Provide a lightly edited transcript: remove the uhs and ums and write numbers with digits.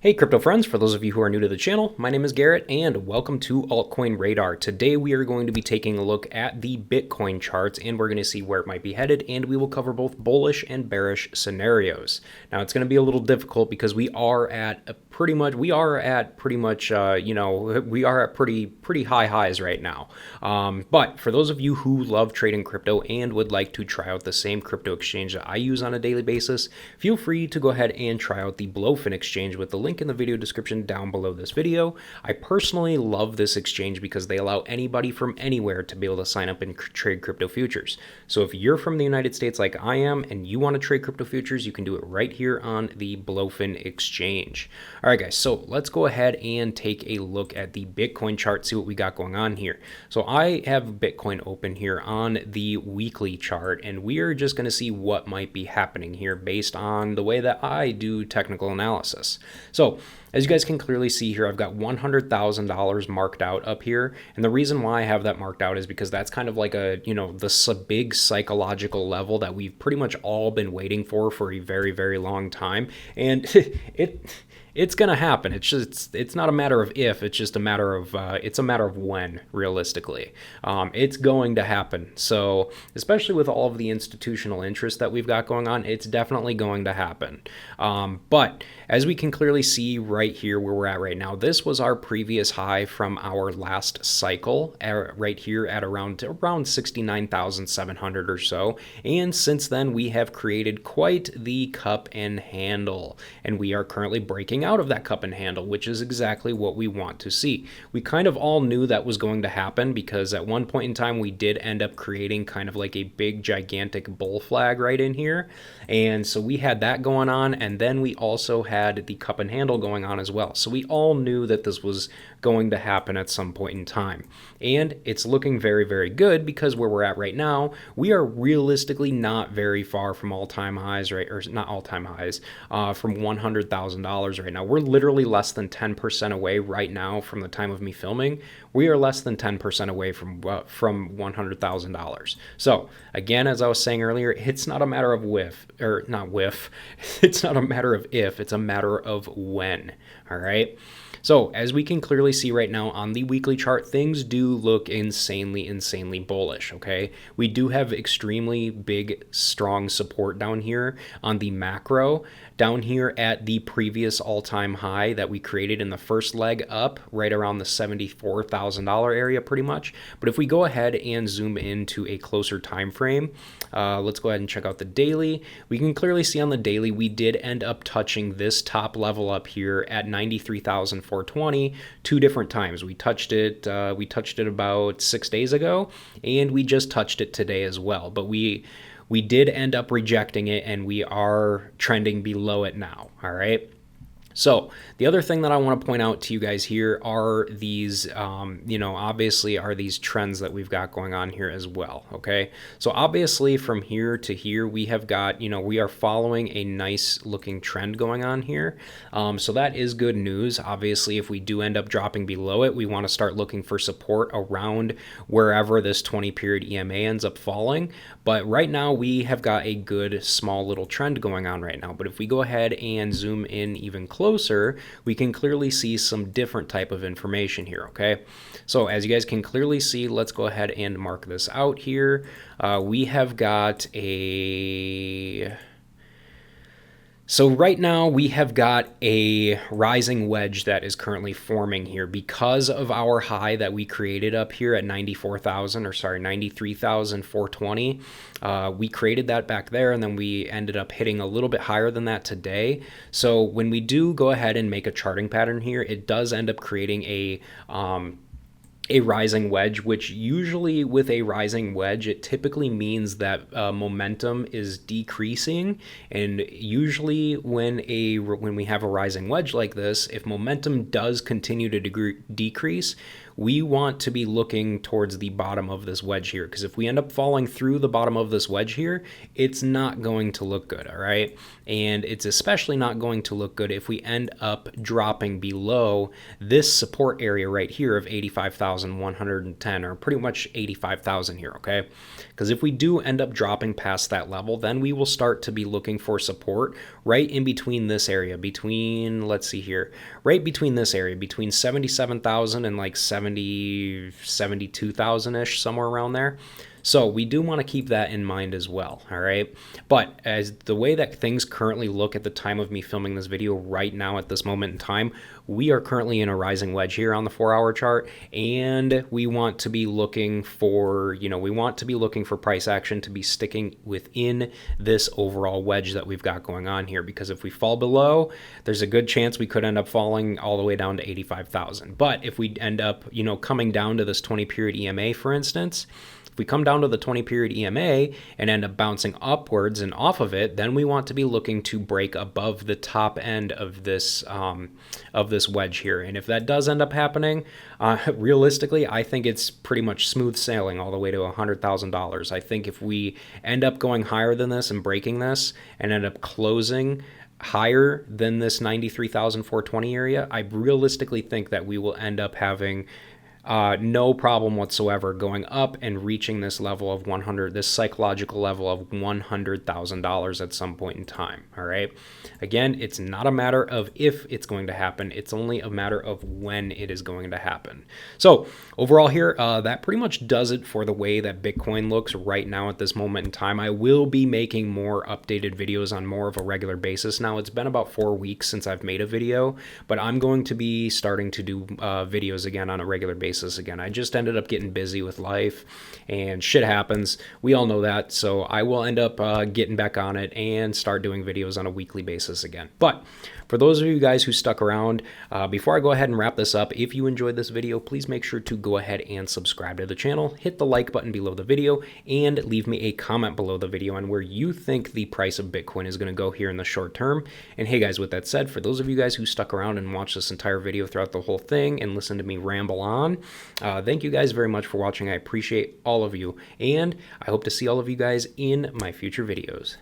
Hey crypto friends, for those of you who are new to the channel, my name is Garrett and welcome to Altcoin Radar. Today we are going to be taking a look at the Bitcoin charts and we're going to see where it might be headed, and we will cover both bullish and bearish scenarios. Now it's going to be a little difficult because we are at pretty high highs right now. But for those of you who love trading crypto and would like to try out the same crypto exchange that I use on a daily basis, feel free to go ahead and try out the Blowfin exchange with the link in the video description down below this video. I personally love this exchange because they allow anybody from anywhere to be able to sign up and trade crypto futures. So if you're from the United States like I am and you want to trade crypto futures, you can do it right here on the Blowfin exchange. All right guys, so let's go ahead and take a look at the Bitcoin chart, see what we got going on here. So I have Bitcoin open here on the weekly chart, and we are just going to see what might be happening here based on the way that I do technical analysis. So as you guys can clearly see here, I've got $100,000 marked out up here. And the reason why I have that marked out is because that's kind of like the big psychological level that we've pretty much all been waiting for a very, very long time. And it's gonna happen. It's not a matter of if, it's just a matter of when, realistically. It's going to happen. So especially with all of the institutional interest that we've got going on, it's definitely going to happen. But as we can clearly see right here where we're at right now, this was our previous high from our last cycle, right here at around 69,700 or so. And since then we have created quite the cup and handle, and we are currently breaking out of that cup and handle, which is exactly what we want to see. We kind of all knew that was going to happen because at one point in time we did end up creating kind of like a big gigantic bull flag right in here, and so we had that going on, and then we also had the cup and handle going on as well. So we all knew that this was going to happen at some point in time, and it's looking very, very good because where we're at right now, we are realistically not very far from all-time highs, right? Or not all-time highs, from $100,000 right now. We're literally less than 10% away right now from the time of me filming. We are less than 10% away from $100,000. So again, as I was saying earlier, it's not a matter of it's not a matter of if, it's a matter of when. All right. So as we can clearly see right now on the weekly chart, things do look insanely bullish, okay? We do have extremely big, strong support down here on the macro, down here at the previous all-time high that we created in the first leg up, right around the $74,000 area pretty much. But if we go ahead and zoom into a closer time frame, let's go ahead and check out the daily. We can clearly see on the daily we did end up touching this top level up here at 93,420 two different times. We touched it about 6 days ago, and we just touched it today as well. But we did end up rejecting it, and we are trending below it now. All right. So the other thing that I want to point out to you guys here are these, obviously are these trends that we've got going on here as well. Okay. So obviously from here to here, we have got, we are following a nice looking trend going on here. So that is good news. Obviously, if we do end up dropping below it, we want to start looking for support around wherever this 20 period EMA ends up falling. But right now we have got a good small little trend going on right now. But if we go ahead and zoom in even closer, we can clearly see some different type of information here, okay? So as you guys can clearly see, let's go ahead and mark this out here. We have got So right now we have got a rising wedge that is currently forming here because of our high that we created up here at 93,420. We created that back there, and then we ended up hitting a little bit higher than that today. So when we do go ahead and make a charting pattern here, it does end up creating a rising wedge, which usually with a rising wedge, it typically means that momentum is decreasing. And usually when we have a rising wedge like this, if momentum does continue to decrease, we want to be looking towards the bottom of this wedge here, because if we end up falling through the bottom of this wedge here, it's not going to look good, all right? And it's especially not going to look good if we end up dropping below this support area right here of 85,000. 87,110, or pretty much 85,000 here, okay? Because if we do end up dropping past that level, then we will start to be looking for support right in between this area, between, let's see here, right between this area, between 77,000 and like 72,000-ish, somewhere around there. So we do want to keep that in mind as well, all right? But as the way that things currently look at the time of me filming this video right now at this moment in time, we are currently in a rising wedge here on the 4-hour chart, and we want to be looking for, we want to be looking for price action to be sticking within this overall wedge that we've got going on here, because if we fall below, there's a good chance we could end up falling all the way down to 85,000. But if we end up, coming down to this 20-period EMA, for instance, we come down to the 20-period EMA and end up bouncing upwards and off of it, then we want to be looking to break above the top end of this wedge here. And if that does end up happening, realistically, I think it's pretty much smooth sailing all the way to $100,000. I think if we end up going higher than this and breaking this and end up closing higher than this 93,420 area, I realistically think that we will end up having no problem whatsoever going up and reaching this level of this psychological level of $100,000 at some point in time. All right. Again, it's not a matter of if it's going to happen. It's only a matter of when it is going to happen. So overall here, that pretty much does it for the way that Bitcoin looks right now at this moment in time. I will be making more updated videos on more of a regular basis. Now, it's been about 4 weeks since I've made a video, but I'm going to be starting to do videos again on a regular basis again. I just ended up getting busy with life and shit happens. We all know that. So I will end up getting back on it and start doing videos on a weekly basis again. But for those of you guys who stuck around, before I go ahead and wrap this up, if you enjoyed this video, please make sure to go ahead and subscribe to the channel, hit the like button below the video, and leave me a comment below the video on where you think the price of Bitcoin is going to go here in the short term. And hey guys, with that said, for those of you guys who stuck around and watched this entire video throughout the whole thing and listened to me ramble on, thank you guys very much for watching. I appreciate all of you, and I hope to see all of you guys in my future videos.